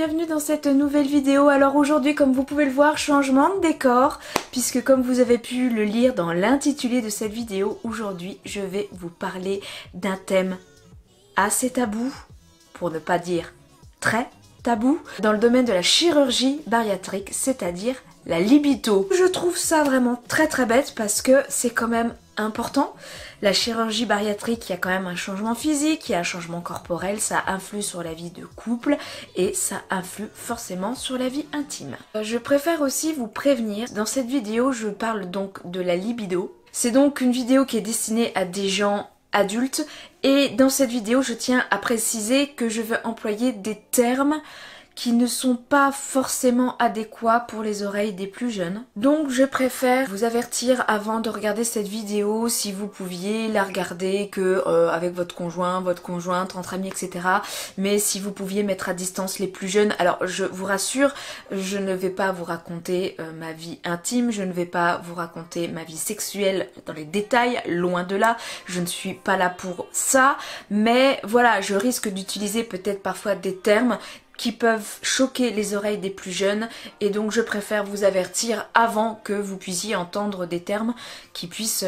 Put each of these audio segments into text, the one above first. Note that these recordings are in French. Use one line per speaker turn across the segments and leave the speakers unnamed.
bienvenue dans cette nouvelle vidéo. Alors aujourd'hui, comme vous pouvez le voir, changement de décor, puisque comme vous avez pu le lire dans l'intitulé de cette vidéo, aujourd'hui je vais vous parler d'un thème assez tabou, pour ne pas dire très tabou, dans le domaine de la chirurgie bariatrique, c'est-à-dire la libido. Je trouve ça vraiment très bête parce que c'est quand même important. La chirurgie bariatrique, il y a quand même un changement physique, il y a un changement corporel, ça influe sur la vie de couple et ça influe forcément sur la vie intime. Je préfère aussi vous prévenir, dans cette vidéo je parle donc de la libido. C'est donc une vidéo qui est destinée à des gens adultes et dans cette vidéo je tiens à préciser que je veux employer des termes qui ne sont pas forcément adéquats pour les oreilles des plus jeunes. Donc je préfère vous avertir avant de regarder cette vidéo, si vous pouviez la regarder que avec votre conjoint, votre conjointe, entre amis, etc. Mais si vous pouviez mettre à distance les plus jeunes, alors je vous rassure, je ne vais pas vous raconter ma vie intime, je ne vais pas vous raconter ma vie sexuelle dans les détails, loin de là, je ne suis pas là pour ça, mais voilà, je risque d'utiliser peut-être parfois des termes qui peuvent choquer les oreilles des plus jeunes et donc je préfère vous avertir avant que vous puissiez entendre des termes qui puissent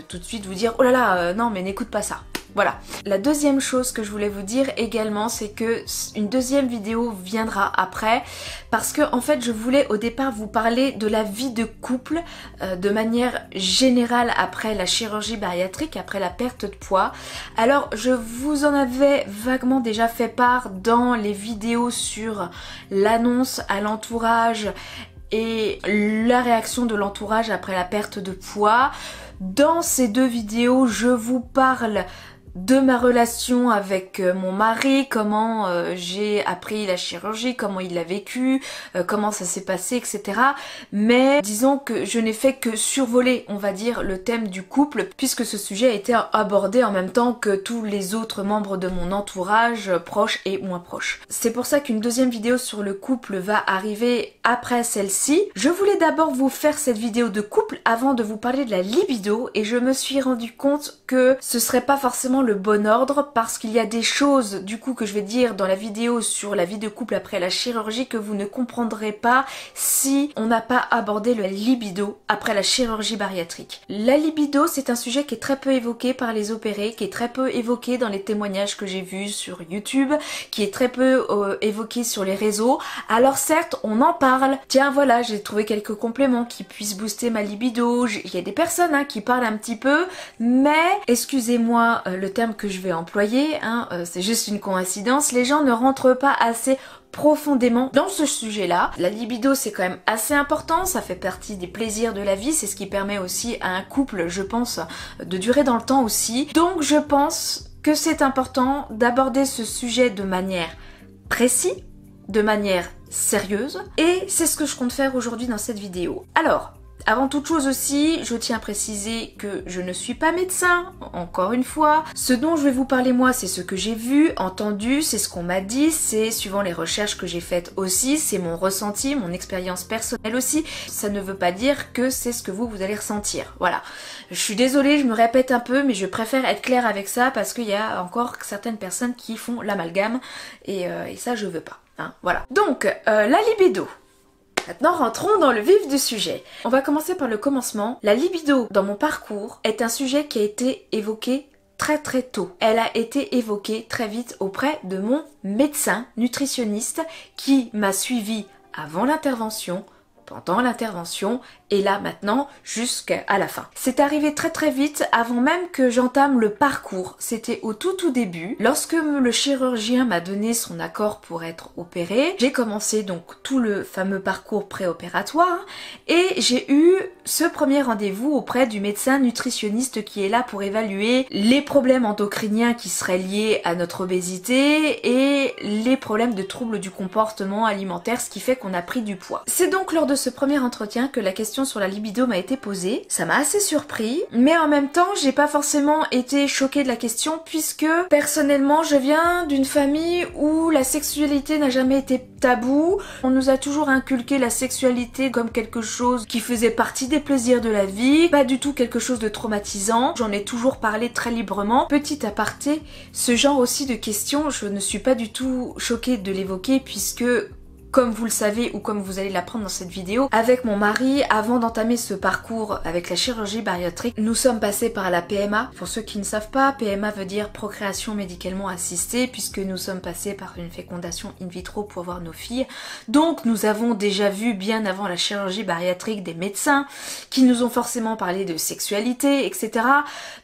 tout de suite vous dire oh là là non mais n'écoute pas ça. Voilà. La deuxième chose que je voulais vous dire également, c'est que une deuxième vidéo viendra après parce que en fait je voulais au départ vous parler de la vie de couple de manière générale après la chirurgie bariatrique, après la perte de poids. Alors je vous en avais vaguement déjà fait part dans les vidéos sur l'annonce à l'entourage et la réaction de l'entourage après la perte de poids. Dans ces deux vidéos, je vous parle de ma relation avec mon mari, comment j'ai appris la chirurgie, comment il l'a vécu, comment ça s'est passé, etc. Mais disons que je n'ai fait que survoler, on va dire, le thème du couple, puisque ce sujet a été abordé en même temps que tous les autres membres de mon entourage, proches et moins proches. C'est pour ça qu'une deuxième vidéo sur le couple va arriver après celle-ci. Je voulais d'abord vous faire cette vidéo de couple avant de vous parler de la libido, et je me suis rendu compte que ce serait pas forcément le bon ordre parce qu'il y a des choses du coup que je vais dire dans la vidéo sur la vie de couple après la chirurgie que vous ne comprendrez pas si on n'a pas abordé la libido après la chirurgie bariatrique. La libido, c'est un sujet qui est très peu évoqué par les opérés, qui est très peu évoqué dans les témoignages que j'ai vus sur YouTube, qui est très peu évoqué sur les réseaux. Alors certes on en parle, tiens voilà j'ai trouvé quelques compléments qui puissent booster ma libido, il y a des personnes qui parlent un petit peu, mais excusez-moi le terme que je vais employer, c'est juste une coïncidence, les gens ne rentrent pas assez profondément dans ce sujet-là. La libido c'est quand même assez important, ça fait partie des plaisirs de la vie, c'est ce qui permet aussi à un couple, je pense, de durer dans le temps aussi. Donc je pense que c'est important d'aborder ce sujet de manière précise, de manière sérieuse, et c'est ce que je compte faire aujourd'hui dans cette vidéo. Alors, avant toute chose aussi, je tiens à préciser que je ne suis pas médecin, encore une fois. Ce dont je vais vous parler moi, c'est ce que j'ai vu, entendu, c'est ce qu'on m'a dit, c'est suivant les recherches que j'ai faites aussi, c'est mon ressenti, mon expérience personnelle aussi. Ça ne veut pas dire que c'est ce que vous allez ressentir, voilà. Je suis désolée, je me répète un peu, mais je préfère être claire avec ça parce qu'il y a encore certaines personnes qui font l'amalgame et ça je veux pas, voilà. Donc, la libido. Maintenant rentrons dans le vif du sujet. On va commencer par le commencement. La libido dans mon parcours est un sujet qui a été évoqué très tôt. Elle a été évoquée très vite auprès de mon médecin nutritionniste qui m'a suivi avant l'intervention, pendant l'intervention et là maintenant jusqu'à la fin. C'est arrivé très vite avant même que j'entame le parcours. C'était au tout début. Lorsque le chirurgien m'a donné son accord pour être opéré, j'ai commencé donc tout le fameux parcours préopératoire et j'ai eu ce premier rendez-vous auprès du médecin nutritionniste qui est là pour évaluer les problèmes endocriniens qui seraient liés à notre obésité et les problèmes de troubles du comportement alimentaire, ce qui fait qu'on a pris du poids. C'est donc lors de ce premier entretien que la question sur la libido m'a été posée. Ça m'a assez surpris, mais en même temps j'ai pas forcément été choquée de la question puisque personnellement je viens d'une famille où la sexualité n'a jamais été tabou. On nous a toujours inculqué la sexualité comme quelque chose qui faisait partie des plaisirs de la vie, pas du tout quelque chose de traumatisant. J'en ai toujours parlé très librement. Petit aparté, ce genre aussi de questions, je ne suis pas du tout choquée de l'évoquer puisque comme vous le savez ou comme vous allez l'apprendre dans cette vidéo, avec mon mari, avant d'entamer ce parcours avec la chirurgie bariatrique, nous sommes passés par la PMA. Pour ceux qui ne savent pas, PMA veut dire procréation médicalement assistée, puisque nous sommes passés par une fécondation in vitro pour avoir nos filles. Donc nous avons déjà vu bien avant la chirurgie bariatrique des médecins qui nous ont forcément parlé de sexualité, etc.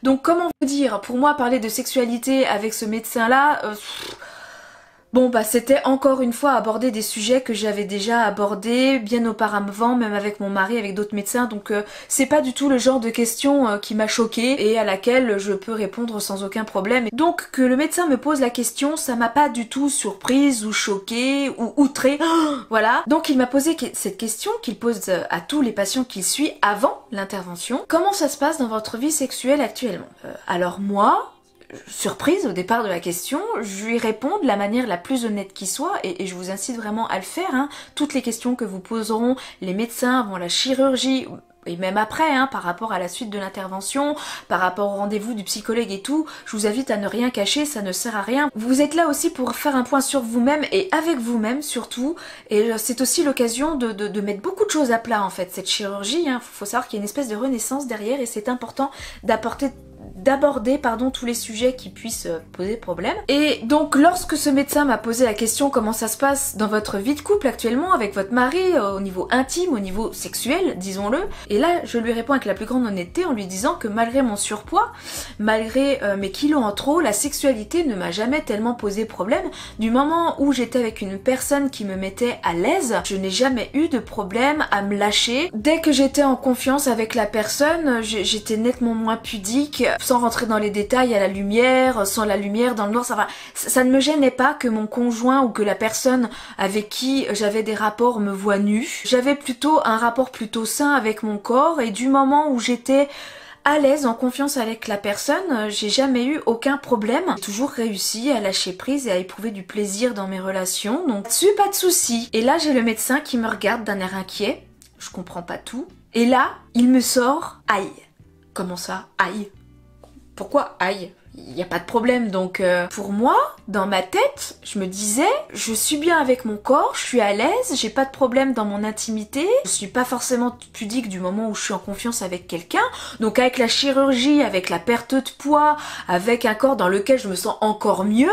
Donc comment vous dire, pour moi parler de sexualité avec ce médecin-là... Bon bah c'était encore une fois aborder des sujets que j'avais déjà abordés bien auparavant, même avec mon mari, avec d'autres médecins, donc c'est pas du tout le genre de question qui m'a choquée et à laquelle je peux répondre sans aucun problème. Donc que le médecin me pose la question, ça m'a pas du tout surprise ou choquée ou outrée, voilà. Donc il m'a posé cette question qu'il pose à tous les patients qu'il suit avant l'intervention. Comment ça se passe dans votre vie sexuelle actuellement? Alors moi... surprise au départ de la question, je lui réponds de la manière la plus honnête qui soit et je vous incite vraiment à le faire, hein. Toutes les questions que vous poseront les médecins avant la chirurgie et même après, hein, par rapport à la suite de l'intervention, par rapport au rendez-vous du psychologue et tout, je vous invite à ne rien cacher, ça ne sert à rien. Vous êtes là aussi pour faire un point sur vous-même et avec vous-même surtout, et c'est aussi l'occasion de mettre beaucoup de choses à plat en fait, cette chirurgie, hein. Faut savoir qu'il y a une espèce de renaissance derrière et c'est important d'aborder tous les sujets qui puissent poser problème. Et donc lorsque ce médecin m'a posé la question comment ça se passe dans votre vie de couple actuellement avec votre mari, au niveau intime, au niveau sexuel, disons-le, et là je lui réponds avec la plus grande honnêteté en lui disant que malgré mon surpoids, malgré mes kilos en trop, la sexualité ne m'a jamais tellement posé problème. Du moment où j'étais avec une personne qui me mettait à l'aise, je n'ai jamais eu de problème à me lâcher. Dès que j'étais en confiance avec la personne, j'étais nettement moins pudique, sans rentrer dans les détails, à la lumière, sans la lumière, dans le noir, ça ne me gênait pas que mon conjoint ou que la personne avec qui j'avais des rapports me voit nue. J'avais plutôt un rapport plutôt sain avec mon corps et du moment où j'étais à l'aise, en confiance avec la personne, j'ai jamais eu aucun problème. J'ai toujours réussi à lâcher prise et à éprouver du plaisir dans mes relations, donc là-dessus pas de soucis. Et là j'ai le médecin qui me regarde d'un air inquiet, je comprends pas tout, et là il me sort « aïe ». Comment ça, aïe? Pourquoi aïe? Il n'y a pas de problème, donc pour moi, dans ma tête, je me disais, je suis bien avec mon corps, je suis à l'aise, j'ai pas de problème dans mon intimité, je suis pas forcément pudique du moment où je suis en confiance avec quelqu'un, donc avec la chirurgie, avec la perte de poids, avec un corps dans lequel je me sens encore mieux,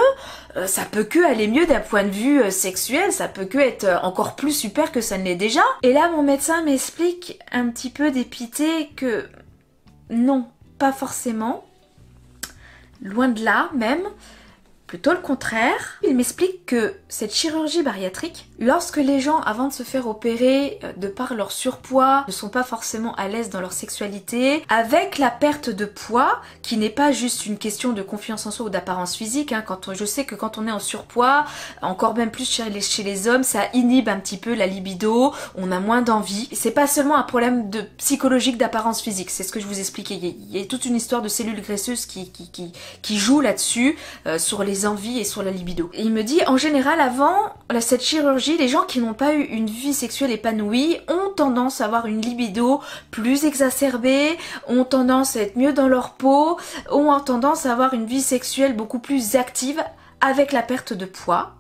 ça peut que aller mieux d'un point de vue sexuel, ça peut que être encore plus super que ça ne l'est déjà. Et là, mon médecin m'explique un petit peu dépité que non, pas forcément. Loin de là même, plutôt le contraire. Il m'explique que cette chirurgie bariatrique, lorsque les gens avant de se faire opérer, de par leur surpoids, ne sont pas forcément à l'aise dans leur sexualité, avec la perte de poids, qui n'est pas juste une question de confiance en soi ou d'apparence physique, hein, je sais que quand on est en surpoids, encore même plus chez les hommes, ça inhibe un petit peu la libido, on a moins d'envie. C'est pas seulement un problème psychologique d'apparence physique, c'est ce que je vous expliquais. Il y a toute une histoire de cellules graisseuses qui joue là-dessus, sur les envies et sur la libido. Et il me dit, en général, avant cette chirurgie, les gens qui n'ont pas eu une vie sexuelle épanouie ont tendance à avoir une libido plus exacerbée, ont tendance à être mieux dans leur peau, ont tendance à avoir une vie sexuelle beaucoup plus active avec la perte de poids.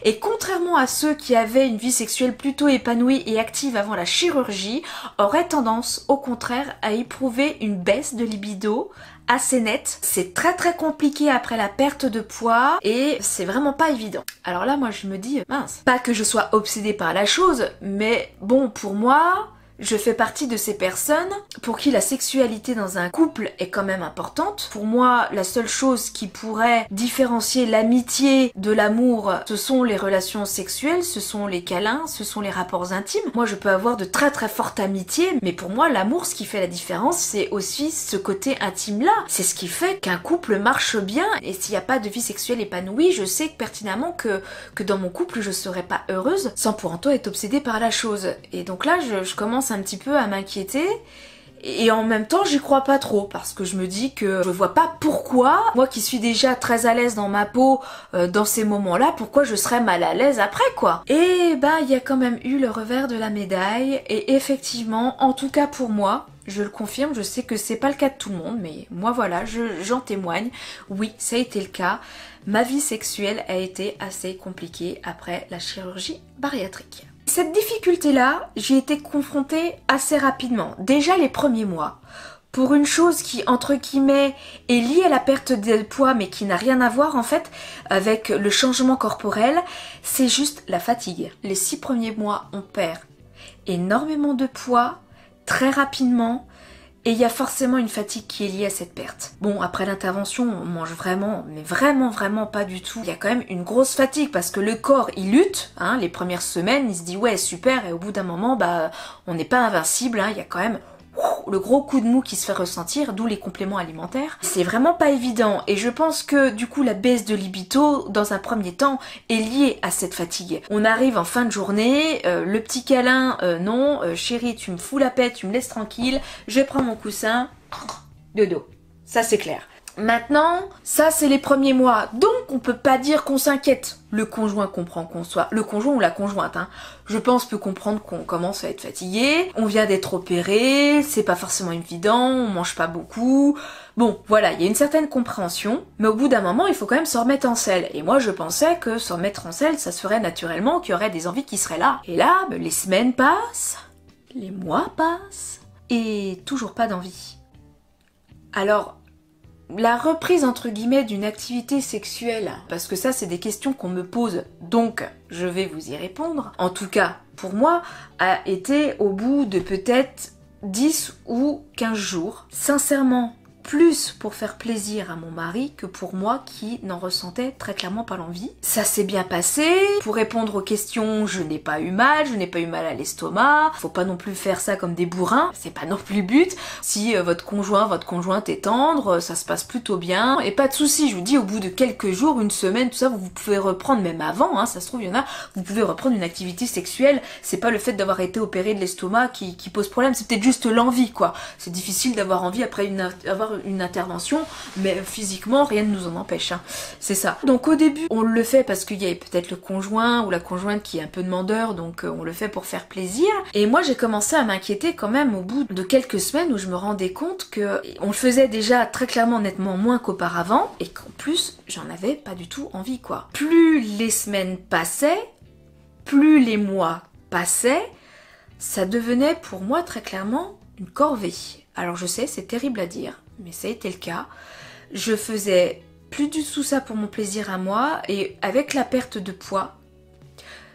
Et contrairement à ceux qui avaient une vie sexuelle plutôt épanouie et active avant la chirurgie, auraient tendance au contraire à éprouver une baisse de libido assez nette. C'est très compliqué après la perte de poids et c'est vraiment pas évident. Alors là moi je me dis, mince, pas que je sois obsédée par la chose, mais bon pour moi... Je fais partie de ces personnes pour qui la sexualité dans un couple est quand même importante. Pour moi, la seule chose qui pourrait différencier l'amitié de l'amour, ce sont les relations sexuelles, ce sont les câlins, ce sont les rapports intimes. Moi, je peux avoir de très fortes amitiés, mais pour moi, l'amour, ce qui fait la différence, c'est aussi ce côté intime-là. C'est ce qui fait qu'un couple marche bien, et s'il n'y a pas de vie sexuelle épanouie, je sais pertinemment que dans mon couple, je serais pas heureuse, sans pour autant être obsédée par la chose. Et donc là, je commence un petit peu à m'inquiéter Et en même temps, j'y crois pas trop parce que je me dis que je vois pas pourquoi, moi qui suis déjà très à l'aise dans ma peau dans ces moments-là, pourquoi je serais mal à l'aise après quoi. Et bah il y a quand même eu le revers de la médaille et effectivement, en tout cas pour moi, je le confirme, je sais que c'est pas le cas de tout le monde, mais moi voilà, j'en témoigne. Oui, ça a été le cas. Ma vie sexuelle a été assez compliquée après la chirurgie bariatrique. Cette difficulté-là, j'y ai été confrontée assez rapidement. Déjà les premiers mois. Pour une chose qui, entre guillemets, est liée à la perte de poids, mais qui n'a rien à voir en fait avec le changement corporel, c'est juste la fatigue. Les 6 premiers mois, on perd énormément de poids, très rapidement, et il y a forcément une fatigue qui est liée à cette perte. Bon, après l'intervention, on mange vraiment, mais vraiment pas du tout. Il y a quand même une grosse fatigue parce que le corps, il lutte, hein, les premières semaines, il se dit ouais super, et au bout d'un moment, bah on n'est pas invincible, hein, il y a quand même le gros coup de mou qui se fait ressentir, d'où les compléments alimentaires. C'est vraiment pas évident et je pense que du coup la baisse de libido dans un premier temps est liée à cette fatigue. On arrive en fin de journée, le petit câlin, non, chérie tu me fous la paix, tu me laisses tranquille, je prends mon coussin, dodo. Ça c'est clair. Maintenant, ça c'est les premiers mois, donc on peut pas dire qu'on s'inquiète. Le conjoint comprend qu'on soit, le conjoint ou la conjointe, hein, je pense peut comprendre qu'on commence à être fatigué, on vient d'être opéré, c'est pas forcément évident, on mange pas beaucoup. Bon, voilà, il y a une certaine compréhension, mais au bout d'un moment, il faut quand même se remettre en selle. Et moi, je pensais que se remettre en selle, ça se ferait naturellement, qu'il y aurait des envies qui seraient là. Et là, les semaines passent, les mois passent, et toujours pas d'envie. Alors, la reprise entre guillemets d'une activité sexuelle, parce que ça c'est des questions qu'on me pose, donc je vais vous y répondre, en tout cas pour moi, a été au bout de peut-être 10 ou 15 jours. Sincèrement, plus pour faire plaisir à mon mari que pour moi qui n'en ressentais très clairement pas l'envie. Ça s'est bien passé. Pour répondre aux questions, je n'ai pas eu mal à l'estomac. Faut pas non plus faire ça comme des bourrins, c'est pas non plus le but. Si votre conjoint, votre conjointe est tendre, ça se passe plutôt bien. Et pas de soucis, je vous dis, au bout de quelques jours, une semaine, tout ça, vous pouvez reprendre, même avant, hein, ça se trouve, il y en a, vous pouvez reprendre une activité sexuelle. C'est pas le fait d'avoir été opéré de l'estomac qui pose problème, c'est peut-être juste l'envie, quoi. C'est difficile d'avoir envie après avoir une intervention, mais physiquement rien ne nous en empêche, hein. C'est ça. Donc au début on le fait parce qu'il y a peut-être le conjoint ou la conjointe qui est un peu demandeur, donc on le fait pour faire plaisir. Et moi j'ai commencé à m'inquiéter quand même au bout de quelques semaines où je me rendais compte que on le faisait déjà très clairement nettement moins qu'auparavant et qu'en plus j'en avais pas du tout envie quoi. Plus les semaines passaient, plus les mois passaient, ça devenait pour moi très clairement une corvée. Alors je sais, c'est terrible à dire, mais ça a été le cas. Je faisais plus du tout ça pour mon plaisir à moi, et avec la perte de poids,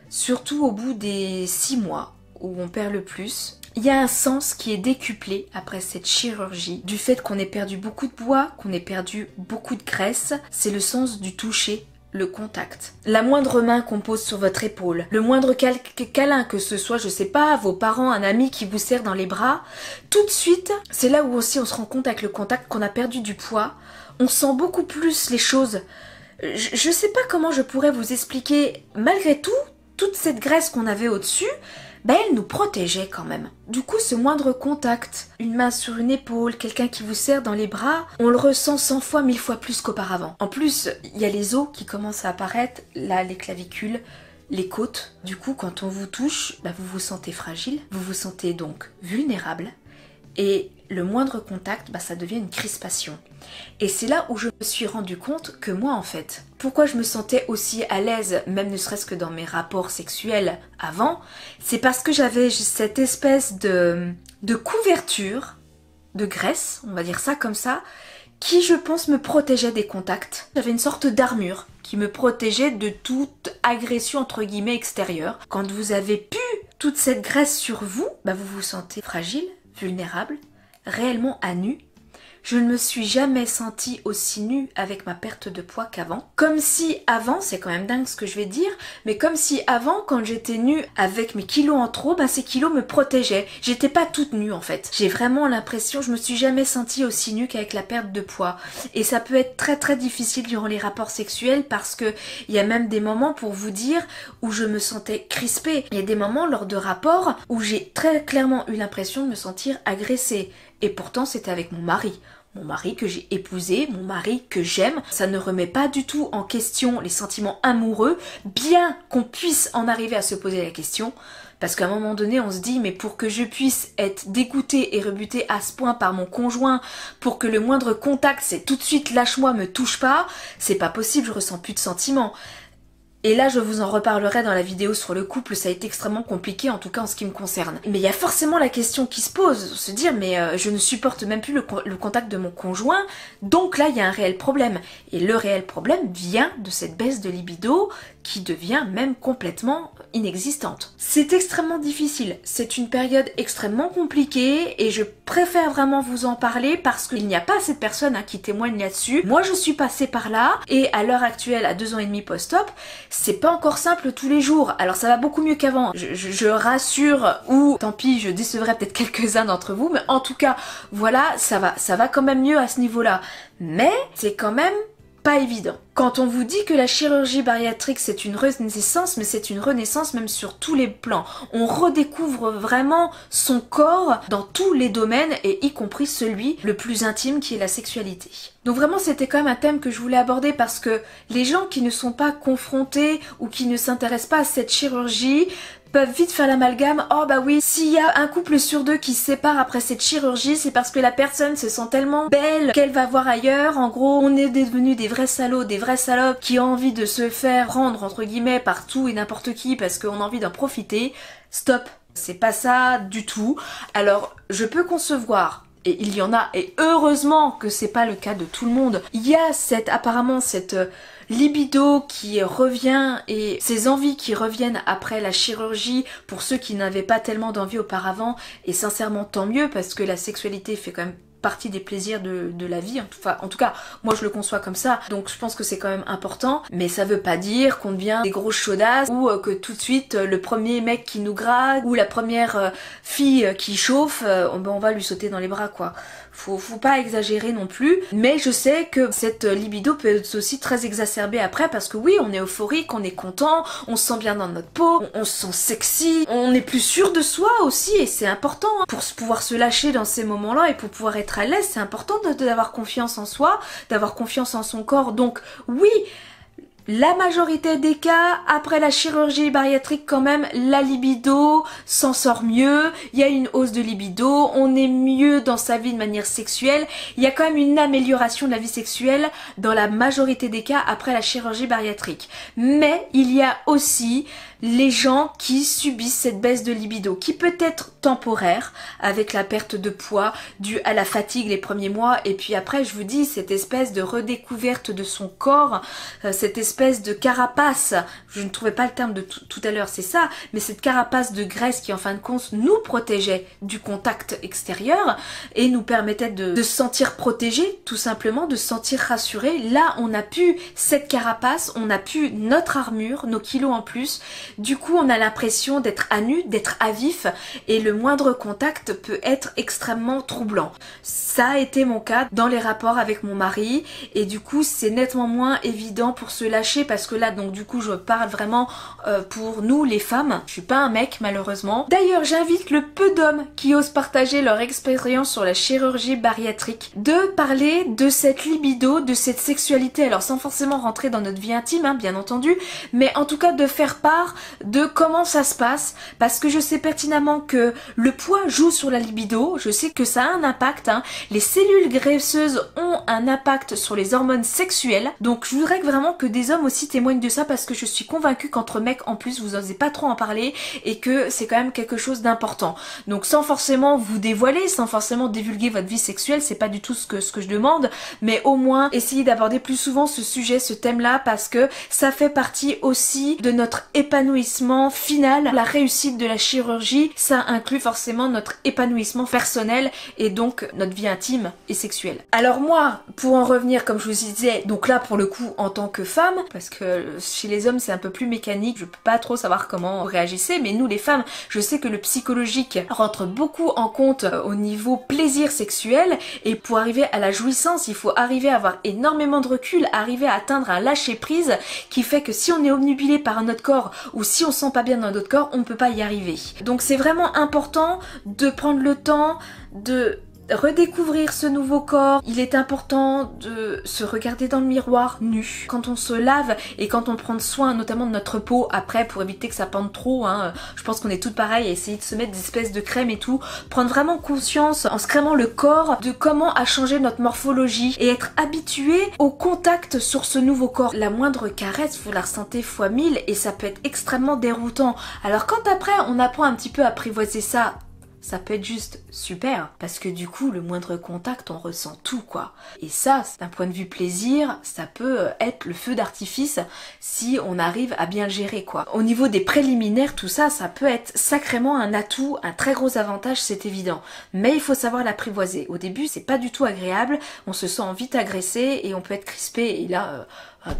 surtout au bout des 6 mois où on perd le plus, il y a un sens qui est décuplé après cette chirurgie, du fait qu'on ait perdu beaucoup de poids, qu'on ait perdu beaucoup de graisse, c'est le sens du toucher. Le contact. La moindre main qu'on pose sur votre épaule, le moindre câlin que ce soit, je sais pas, vos parents, un ami qui vous serre dans les bras, tout de suite, c'est là où aussi on se rend compte avec le contact qu'on a perdu du poids, on sent beaucoup plus les choses. Je sais pas comment je pourrais vous expliquer, malgré tout, toute cette graisse qu'on avait au-dessus, bah elle nous protégeait quand même. Du coup, ce moindre contact, une main sur une épaule, quelqu'un qui vous serre dans les bras, on le ressent 100 fois, 1000 fois plus qu'auparavant. En plus, il y a les os qui commencent à apparaître, là, les clavicules, les côtes. Du coup, quand on vous touche, bah, vous vous sentez fragile, vous vous sentez donc vulnérable. Et le moindre contact, bah, ça devient une crispation. Et c'est là où je me suis rendu compte que moi en fait, pourquoi je me sentais aussi à l'aise, même ne serait-ce que dans mes rapports sexuels avant, c'est parce que j'avais cette espèce de couverture, de graisse, on va dire ça comme ça, qui je pense me protégeait des contacts. J'avais une sorte d'armure qui me protégeait de toute agression entre guillemets extérieure. Quand vous avez pu toute cette graisse sur vous, bah vous vous sentez fragile, vulnérable, réellement à nu, je ne me suis jamais sentie aussi nue avec ma perte de poids qu'avant. Comme si avant, c'est quand même dingue ce que je vais dire, mais comme si avant, quand j'étais nue avec mes kilos en trop, ben ces kilos me protégeaient. J'étais pas toute nue en fait. J'ai vraiment l'impression, je me suis jamais sentie aussi nue qu'avec la perte de poids. Et ça peut être très très difficile durant les rapports sexuels parce que il y a même des moments, pour vous dire, où je me sentais crispée. Il y a des moments lors de rapports où j'ai très clairement eu l'impression de me sentir agressée. Et pourtant c'était avec mon mari. Mon mari que j'ai épousé, mon mari que j'aime. Ça ne remet pas du tout en question les sentiments amoureux, bien qu'on puisse en arriver à se poser la question. Parce qu'à un moment donné, on se dit, mais pour que je puisse être dégoûtée et rebutée à ce point par mon conjoint, pour que le moindre contact, c'est tout de suite lâche-moi, me touche pas, c'est pas possible, je ressens plus de sentiments. Et là, je vous en reparlerai dans la vidéo sur le couple, ça a été extrêmement compliqué, en tout cas en ce qui me concerne. Mais il y a forcément la question qui se pose, se dire, mais je ne supporte même plus le contact de mon conjoint, donc là, il y a un réel problème. Et le réel problème vient de cette baisse de libido qui devient même complètement inexistante. C'est extrêmement difficile, c'est une période extrêmement compliquée et je préfère vraiment vous en parler parce qu'il n'y a pas assez de personnes qui témoignent là-dessus. Moi, je suis passée par là et à l'heure actuelle, à 2 ans et demi post-op, c'est pas encore simple tous les jours. Alors ça va beaucoup mieux qu'avant, je rassure, ou tant pis, je décevrai peut-être quelques-uns d'entre vous, mais en tout cas, voilà, ça va quand même mieux à ce niveau-là. Mais c'est quand même pas évident. Quand on vous dit que la chirurgie bariatrique c'est une renaissance, mais c'est une renaissance même sur tous les plans. On redécouvre vraiment son corps dans tous les domaines et y compris celui le plus intime qui est la sexualité. Donc vraiment c'était quand même un thème que je voulais aborder parce que les gens qui ne sont pas confrontés ou qui ne s'intéressent pas à cette chirurgie peuvent vite faire l'amalgame, oh bah oui, s'il y a un couple sur 2 qui se sépare après cette chirurgie, c'est parce que la personne se sent tellement belle qu'elle va voir ailleurs. En gros, on est devenus des vrais salauds, des vrais salopes qui ont envie de se faire prendre entre guillemets par tout et n'importe qui parce qu'on a envie d'en profiter. Stop, c'est pas ça du tout. Alors, je peux concevoir, et il y en a, et heureusement que c'est pas le cas de tout le monde, il y a apparemment cette libido qui revient et ces envies qui reviennent après la chirurgie pour ceux qui n'avaient pas tellement d'envie auparavant, et sincèrement tant mieux parce que la sexualité fait quand même partie des plaisirs de la vie, enfin, en tout cas moi je le conçois comme ça, donc je pense que c'est quand même important, mais ça veut pas dire qu'on devient des grosses chaudasses ou que tout de suite le premier mec qui nous gratte ou la première fille qui chauffe, on va lui sauter dans les bras quoi. Faut pas exagérer non plus, mais je sais que cette libido peut être aussi très exacerbée après parce que oui, on est euphorique, on est content, on se sent bien dans notre peau, on se sent sexy, on est plus sûr de soi aussi et c'est important pour pouvoir se lâcher dans ces moments-là et pour pouvoir être à l'aise, c'est important d'avoir confiance en soi, d'avoir confiance en son corps. Donc oui, la majorité des cas, après la chirurgie bariatrique quand même, la libido s'en sort mieux, il y a une hausse de libido, on est mieux dans sa vie de manière sexuelle, il y a quand même une amélioration de la vie sexuelle dans la majorité des cas après la chirurgie bariatrique. Mais il y a aussi les gens qui subissent cette baisse de libido, qui peut être temporaire, avec la perte de poids due à la fatigue les premiers mois, et puis après, je vous dis, cette espèce de redécouverte de son corps, cette espèce de carapace, je ne trouvais pas le terme de tout à l'heure, c'est ça, mais cette carapace de graisse qui en fin de compte nous protégeait du contact extérieur, et nous permettait de se sentir protégés, tout simplement, de se sentir rassurés. Là, on a pu cette carapace, on a pu notre armure, nos kilos en plus. Du coup, on a l'impression d'être à nu, d'être à vif, et le moindre contact peut être extrêmement troublant. Ça a été mon cas dans les rapports avec mon mari, et du coup, c'est nettement moins évident pour se lâcher, parce que là, donc du coup, je parle vraiment pour nous, les femmes. Je suis pas un mec, malheureusement. D'ailleurs, j'invite le peu d'hommes qui osent partager leur expérience sur la chirurgie bariatrique, de parler de cette libido, de cette sexualité, alors sans forcément rentrer dans notre vie intime, hein, bien entendu, mais en tout cas de faire part de comment ça se passe, parce que je sais pertinemment que le poids joue sur la libido, je sais que ça a un impact, hein. Les cellules graisseuses ont un impact sur les hormones sexuelles, donc je voudrais vraiment que des hommes aussi témoignent de ça, parce que je suis convaincue qu'entre mecs en plus vous osez pas trop en parler, et que c'est quand même quelque chose d'important. Donc sans forcément vous dévoiler, sans forcément divulguer votre vie sexuelle, c'est pas du tout ce que je demande, mais au moins essayer d'aborder plus souvent ce sujet, ce thème là, parce que ça fait partie aussi de notre épanouissement épanouissement final, la réussite de la chirurgie, ça inclut forcément notre épanouissement personnel et donc notre vie intime et sexuelle. Alors moi, pour en revenir, comme je vous disais, donc là pour le coup en tant que femme, parce que chez les hommes c'est un peu plus mécanique, je peux pas trop savoir comment on réagissait, mais nous les femmes, je sais que le psychologique rentre beaucoup en compte au niveau plaisir sexuel, et pour arriver à la jouissance, il faut arriver à avoir énormément de recul, arriver à atteindre un lâcher prise qui fait que si on est obnubilé par notre corps ou si on se sent pas bien dans notre corps, on ne peut pas y arriver. Donc c'est vraiment important de prendre le temps de redécouvrir ce nouveau corps. Il est important de se regarder dans le miroir nu quand on se lave et quand on prend soin notamment de notre peau après pour éviter que ça pende trop, hein. Je pense qu'on est toutes pareilles à essayer de se mettre des espèces de crèmes et tout, prendre vraiment conscience en se créant le corps de comment a changé notre morphologie et être habitué au contact sur ce nouveau corps. La moindre caresse, vous la ressentez fois 1000 et ça peut être extrêmement déroutant. Alors quand après on apprend un petit peu à apprivoiser ça, ça peut être juste super, parce que du coup, le moindre contact, on ressent tout, quoi. Et ça, d'un point de vue plaisir, ça peut être le feu d'artifice si on arrive à bien le gérer, quoi. Au niveau des préliminaires, tout ça, ça peut être sacrément un atout, un très gros avantage, c'est évident. Mais il faut savoir l'apprivoiser. Au début, c'est pas du tout agréable, on se sent vite agressé et on peut être crispé, et là...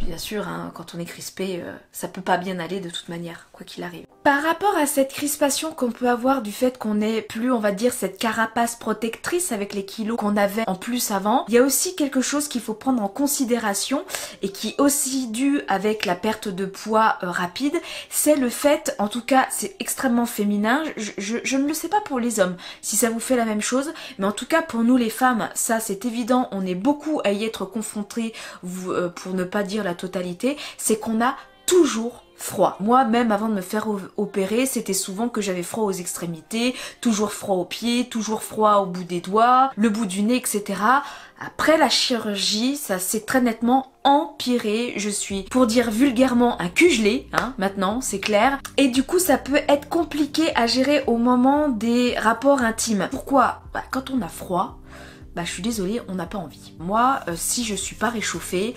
bien sûr, hein, quand on est crispé, ça peut pas bien aller de toute manière, quoi qu'il arrive. Par rapport à cette crispation qu'on peut avoir du fait qu'on n'ait plus, on va dire, cette carapace protectrice avec les kilos qu'on avait en plus avant, il y a aussi quelque chose qu'il faut prendre en considération et qui est aussi dû avec la perte de poids rapide, c'est le fait, en tout cas c'est extrêmement féminin, je ne le sais pas pour les hommes si ça vous fait la même chose, mais en tout cas pour nous les femmes, ça c'est évident, on est beaucoup à y être confrontés, pour ne pas dire la totalité, c'est qu'on a toujours froid. Moi, même avant de me faire opérer, c'était souvent que j'avais froid aux extrémités, toujours froid aux pieds, toujours froid au bout des doigts, le bout du nez, etc. Après la chirurgie, ça s'est très nettement empiré. Je suis, pour dire vulgairement, un cul gelé, hein, maintenant, c'est clair. Et du coup, ça peut être compliqué à gérer au moment des rapports intimes. Pourquoi ? Quand on a froid, je suis désolée, on n'a pas envie. Moi, si je suis pas réchauffée,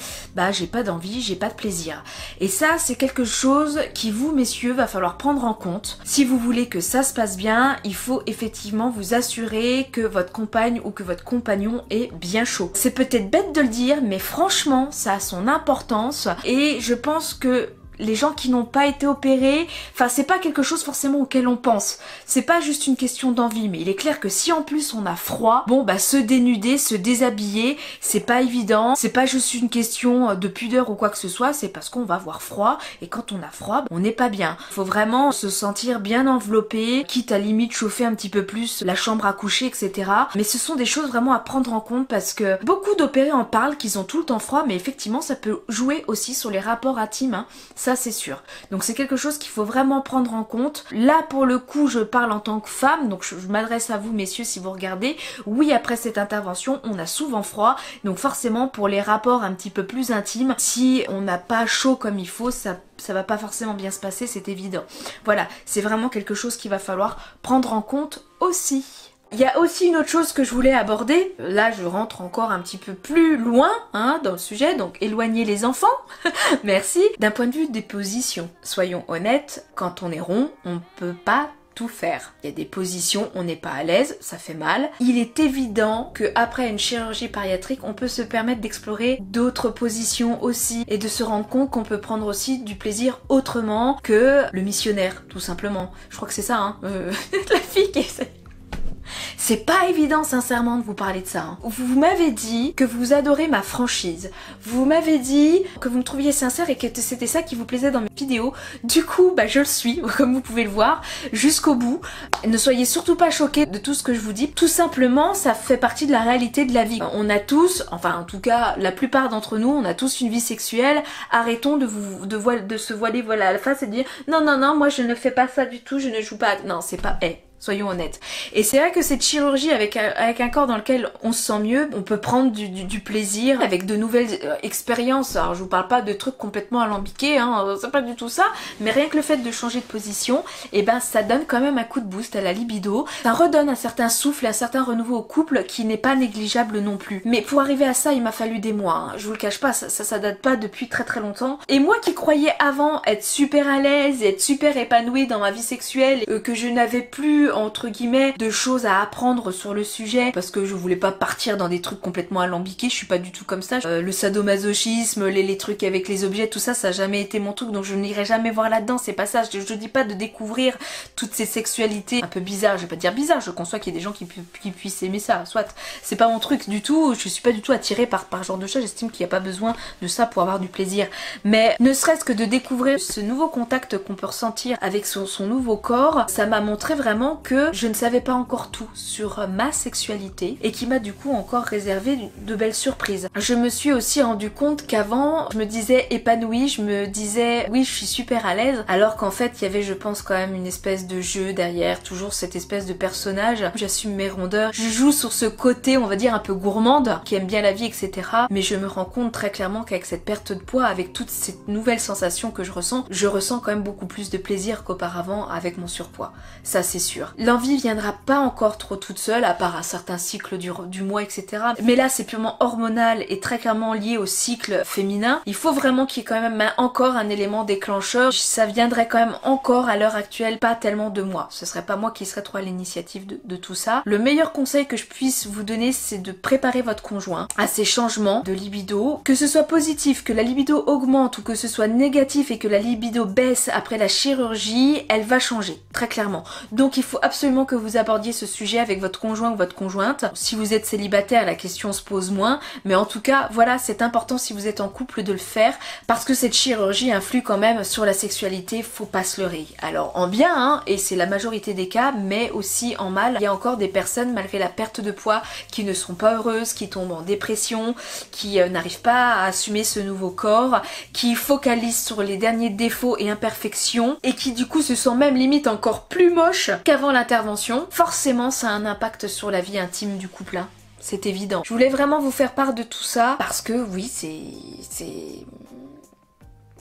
j'ai pas d'envie, j'ai pas de plaisir. Et ça, c'est quelque chose qui vous, messieurs, va falloir prendre en compte. Si vous voulez que ça se passe bien, il faut effectivement vous assurer que votre compagne ou que votre compagnon est bien chaud. C'est peut-être bête de le dire, mais franchement, ça a son importance. Et je pense que les gens qui n'ont pas été opérés, c'est pas quelque chose forcément auquel on pense. C'est pas juste une question d'envie, mais il est clair que si en plus on a froid, se dénuder, se déshabiller, c'est pas évident. C'est pas juste une question de pudeur ou quoi que ce soit, c'est parce qu'on va avoir froid, et quand on a froid, on n'est pas bien. Faut vraiment se sentir bien enveloppé, quitte à limite chauffer un petit peu plus la chambre à coucher, etc. Mais ce sont des choses vraiment à prendre en compte parce que beaucoup d'opérés en parlent qu'ils ont tout le temps froid, mais effectivement ça peut jouer aussi sur les rapports intimes, hein. Ça c'est sûr. Donc c'est quelque chose qu'il faut vraiment prendre en compte. Là pour le coup je parle en tant que femme, donc je m'adresse à vous messieurs si vous regardez. Oui, après cette intervention on a souvent froid, donc forcément pour les rapports un petit peu plus intimes, si on n'a pas chaud comme il faut, ça va pas forcément bien se passer, c'est évident. Voilà, c'est vraiment quelque chose qu'il va falloir prendre en compte aussi. Il y a aussi une autre chose que je voulais aborder, là je rentre encore un petit peu plus loin dans le sujet, donc éloigner les enfants, merci. D'un point de vue des positions, soyons honnêtes, quand on est rond, on peut pas tout faire. Il y a des positions, on n'est pas à l'aise, ça fait mal. Il est évident qu'après une chirurgie bariatrique, on peut se permettre d'explorer d'autres positions aussi et de se rendre compte qu'on peut prendre aussi du plaisir autrement que le missionnaire, tout simplement. Je crois que c'est ça, la fille qui essaie. C'est pas évident sincèrement de vous parler de ça. Vous m'avez dit que vous adorez ma franchise. Vous m'avez dit que vous me trouviez sincère et que c'était ça qui vous plaisait dans mes vidéos. Du coup, je le suis, comme vous pouvez le voir, jusqu'au bout. Ne soyez surtout pas choqués de tout ce que je vous dis. Tout simplement, ça fait partie de la réalité de la vie. On a tous, enfin en tout cas la plupart d'entre nous, on a tous une vie sexuelle. Arrêtons de se voiler la face et de dire non, moi je ne fais pas ça du tout, je ne joue pas. Non, c'est pas... Soyons honnêtes. Et c'est vrai que cette chirurgie avec un corps dans lequel on se sent mieux, on peut prendre du plaisir avec de nouvelles expériences. Alors je vous parle pas de trucs complètement alambiqués, hein, c'est pas du tout ça, mais rien que le fait de changer de position, et ben ça donne quand même un coup de boost à la libido. Ça redonne un certain souffle, un certain renouveau au couple qui n'est pas négligeable non plus. Mais pour arriver à ça, il m'a fallu des mois, hein. Je vous le cache pas, ça date pas depuis très très longtemps. Et moi qui croyais avant être super à l'aise et être super épanouie dans ma vie sexuelle, que je n'avais plus entre guillemets de choses à apprendre sur le sujet parce que je voulais pas partir dans des trucs complètement alambiqués, je suis pas du tout comme ça. Le sadomasochisme, les trucs avec les objets, tout ça, ça a jamais été mon truc, donc je n'irai jamais voir là-dedans, c'est pas ça. Je dis pas de découvrir toutes ces sexualités un peu bizarres, je vais pas dire bizarres, je conçois qu'il y ait des gens qui puissent aimer ça, soit. C'est pas mon truc du tout, je suis pas du tout attirée par ce genre de choses, j'estime qu'il n'y a pas besoin de ça pour avoir du plaisir. Mais ne serait-ce que de découvrir ce nouveau contact qu'on peut ressentir avec son nouveau corps, ça m'a montré vraiment que je ne savais pas encore tout sur ma sexualité et qui m'a du coup encore réservé de belles surprises. Je me suis aussi rendu compte qu'avant je me disais épanouie, je me disais oui je suis super à l'aise, alors qu'en fait il y avait je pense quand même une espèce de jeu derrière, toujours cette espèce de personnage. J'assume mes rondeurs, je joue sur ce côté on va dire un peu gourmande, qui aime bien la vie etc. Mais je me rends compte très clairement qu'avec cette perte de poids, avec toutes ces nouvelles sensations que je ressens quand même beaucoup plus de plaisir qu'auparavant avec mon surpoids. Ça c'est sûr. L'envie viendra pas encore trop toute seule, à part à certains cycles du mois, etc. Mais là, c'est purement hormonal et très clairement lié au cycle féminin. Il faut vraiment qu'il y ait quand même encore un élément déclencheur. Ça viendrait quand même encore à l'heure actuelle pas tellement de moi. Ce serait pas moi qui serais trop à l'initiative de tout ça. Le meilleur conseil que je puisse vous donner, c'est de préparer votre conjoint à ces changements de libido. Que ce soit positif, que la libido augmente ou que ce soit négatif et que la libido baisse après la chirurgie, elle va changer, très clairement. Donc il faut absolument que vous abordiez ce sujet avec votre conjoint ou votre conjointe. Si vous êtes célibataire, la question se pose moins, mais en tout cas, voilà, c'est important si vous êtes en couple de le faire, parce que cette chirurgie influe quand même sur la sexualité, faut pas se leurrer. Alors en bien, hein, et c'est la majorité des cas, mais aussi en mal, il y a encore des personnes, malgré la perte de poids, qui ne sont pas heureuses, qui tombent en dépression, qui n'arrivent pas à assumer ce nouveau corps, qui focalisent sur les derniers défauts et imperfections, et qui du coup se sentent même limite encore plus moches qu'avant l'intervention. Forcément, ça a un impact sur la vie intime du couple, hein. C'est évident. Je voulais vraiment vous faire part de tout ça, parce que oui,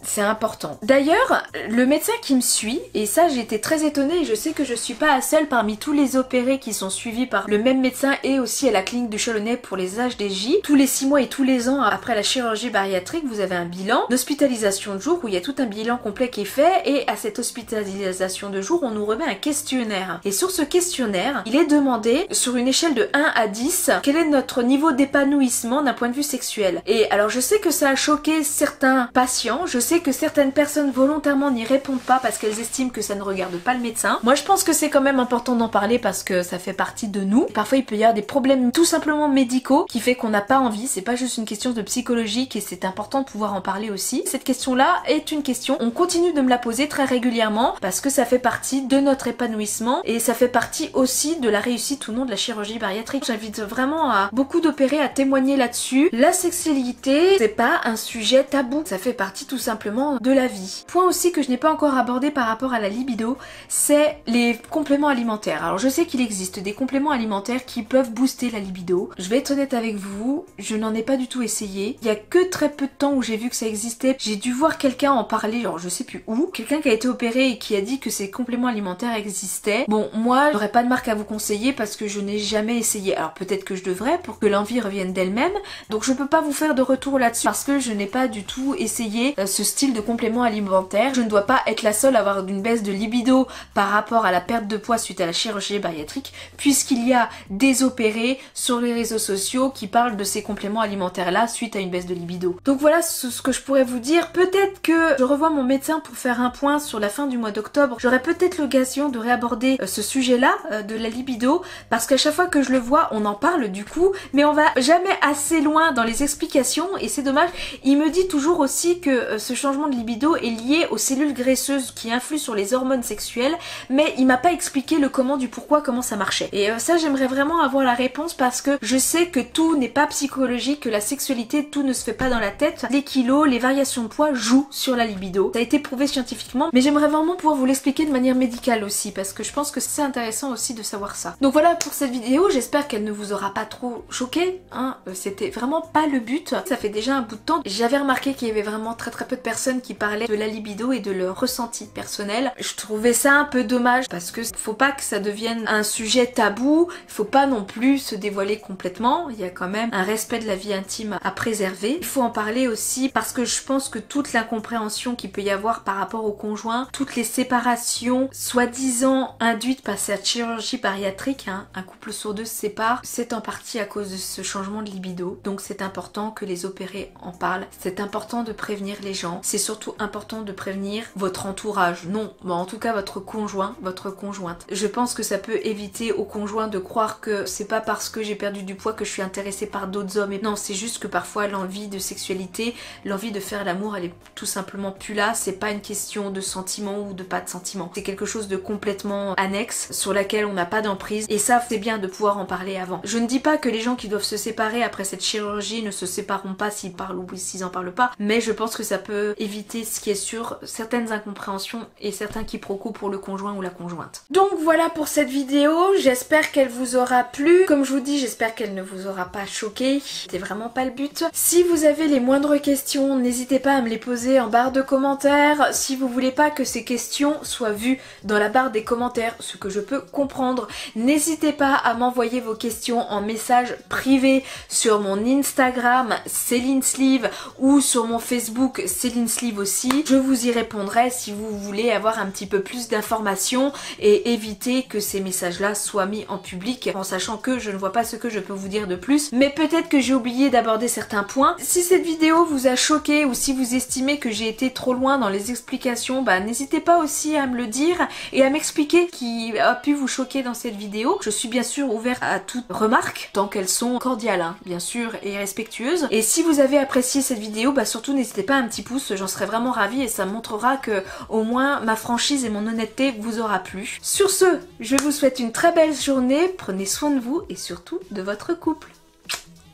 c'est important. D'ailleurs, le médecin qui me suit, et ça j'ai été très étonnée, et je sais que je suis pas la seule parmi tous les opérés qui sont suivis par le même médecin et aussi à la clinique du Chalonnais pour les HDJ. Tous les 6 mois et tous les ans après la chirurgie bariatrique, vous avez un bilan d'hospitalisation de jour où il y a tout un bilan complet qui est fait, et à cette hospitalisation de jour, on nous remet un questionnaire. Et sur ce questionnaire, il est demandé, sur une échelle de 1 à 10, quel est notre niveau d'épanouissement d'un point de vue sexuel. Et alors je sais que ça a choqué certains patients, je sais que certaines personnes volontairement n'y répondent pas parce qu'elles estiment que ça ne regarde pas le médecin. Moi je pense que c'est quand même important d'en parler parce que ça fait partie de nous. Parfois il peut y avoir des problèmes tout simplement médicaux qui fait qu'on n'a pas envie, c'est pas juste une question de psychologique et c'est important de pouvoir en parler aussi. Cette question là est une question, on continue de me la poser très régulièrement parce que ça fait partie de notre épanouissement et ça fait partie aussi de la réussite ou non de la chirurgie bariatrique. J'invite vraiment à beaucoup d'opérés à témoigner là-dessus. La sexualité, c'est pas un sujet tabou, ça fait partie tout simplement de la vie. Point aussi que je n'ai pas encore abordé par rapport à la libido, c'est les compléments alimentaires. Alors je sais qu'il existe des compléments alimentaires qui peuvent booster la libido. Je vais être honnête avec vous, je n'en ai pas du tout essayé. Il y a que très peu de temps où j'ai vu que ça existait. J'ai dû voir quelqu'un en parler, genre je sais plus où. Quelqu'un qui a été opéré et qui a dit que ces compléments alimentaires existaient. Bon, moi, j'aurais pas de marque à vous conseiller parce que je n'ai jamais essayé. Alors peut-être que je devrais pour que l'envie revienne d'elle-même. Donc je peux pas vous faire de retour là-dessus parce que je n'ai pas du tout essayé ce style de complément alimentaire. Je ne dois pas être la seule à avoir une baisse de libido par rapport à la perte de poids suite à la chirurgie bariatrique, puisqu'il y a des opérés sur les réseaux sociaux qui parlent de ces compléments alimentaires là suite à une baisse de libido. Donc voilà ce que je pourrais vous dire. Peut-être que je revois mon médecin pour faire un point sur la fin du mois d'octobre. J'aurai peut-être l'occasion de réaborder ce sujet là de la libido, parce qu'à chaque fois que je le vois on en parle du coup, mais on va jamais assez loin dans les explications et c'est dommage. Il me dit toujours aussi que ce changement de libido est lié aux cellules graisseuses qui influent sur les hormones sexuelles, mais il m'a pas expliqué le comment du pourquoi, comment ça marchait. Et ça j'aimerais vraiment avoir la réponse parce que je sais que tout n'est pas psychologique, que la sexualité, tout ne se fait pas dans la tête. Les kilos, les variations de poids jouent sur la libido. Ça a été prouvé scientifiquement, mais j'aimerais vraiment pouvoir vous l'expliquer de manière médicale aussi parce que je pense que c'est intéressant aussi de savoir ça. Donc voilà pour cette vidéo, j'espère qu'elle ne vous aura pas trop choqué, hein. C'était vraiment pas le but. Ça fait déjà un bout de temps. J'avais remarqué qu'il y avait vraiment très peu de personnes qui parlaient de la libido et de leur ressenti personnel. Je trouvais ça un peu dommage parce que faut pas que ça devienne un sujet tabou, faut pas non plus se dévoiler complètement, il y a quand même un respect de la vie intime à préserver. Il faut en parler aussi parce que je pense que toute l'incompréhension qu'il peut y avoir par rapport au conjoint, toutes les séparations soi-disant induites par cette chirurgie bariatrique, hein, un couple sur deux se sépare, c'est en partie à cause de ce changement de libido. Donc c'est important que les opérés en parlent, c'est important de prévenir les gens, c'est surtout important de prévenir votre entourage, non, mais en tout cas votre conjoint, votre conjointe. Je pense que ça peut éviter au conjoint de croire que c'est pas parce que j'ai perdu du poids que je suis intéressée par d'autres hommes, et non, c'est juste que parfois l'envie de sexualité, l'envie de faire l'amour, elle est tout simplement plus là, c'est pas une question de sentiment ou de pas de sentiment, c'est quelque chose de complètement annexe sur laquelle on n'a pas d'emprise, et ça c'est bien de pouvoir en parler avant. Je ne dis pas que les gens qui doivent se séparer après cette chirurgie ne se sépareront pas s'ils parlent ou s'ils en parlent pas, mais je pense que ça peut éviter, ce qui est sûr, certaines incompréhensions et certains quiproquos pour le conjoint ou la conjointe. Donc voilà pour cette vidéo, j'espère qu'elle vous aura plu. Comme je vous dis, j'espère qu'elle ne vous aura pas choqué, c'était vraiment pas le but. Si vous avez les moindres questions, n'hésitez pas à me les poser en barre de commentaires. Si vous voulez pas que ces questions soient vues dans la barre des commentaires, ce que je peux comprendre, n'hésitez pas à m'envoyer vos questions en message privé sur mon Instagram Céline Sleeve ou sur mon Facebook Céline Sleeve aussi. Je vous y répondrai si vous voulez avoir un petit peu plus d'informations et éviter que ces messages-là soient mis en public en sachant que je ne vois pas ce que je peux vous dire de plus. Mais peut-être que j'ai oublié d'aborder certains points. Si cette vidéo vous a choqué ou si vous estimez que j'ai été trop loin dans les explications, bah n'hésitez pas aussi à me le dire et à m'expliquer ce qui a pu vous choquer dans cette vidéo. Je suis bien sûr ouverte à toutes remarques, tant qu'elles sont cordiales, hein, bien sûr, et respectueuses. Et si vous avez apprécié cette vidéo, bah surtout n'hésitez pas à un petit pouce, j'en serais vraiment ravie et ça montrera que au moins ma franchise et mon honnêteté vous aura plu. Sur ce, je vous souhaite une très belle journée, prenez soin de vous et surtout de votre couple.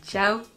Ciao!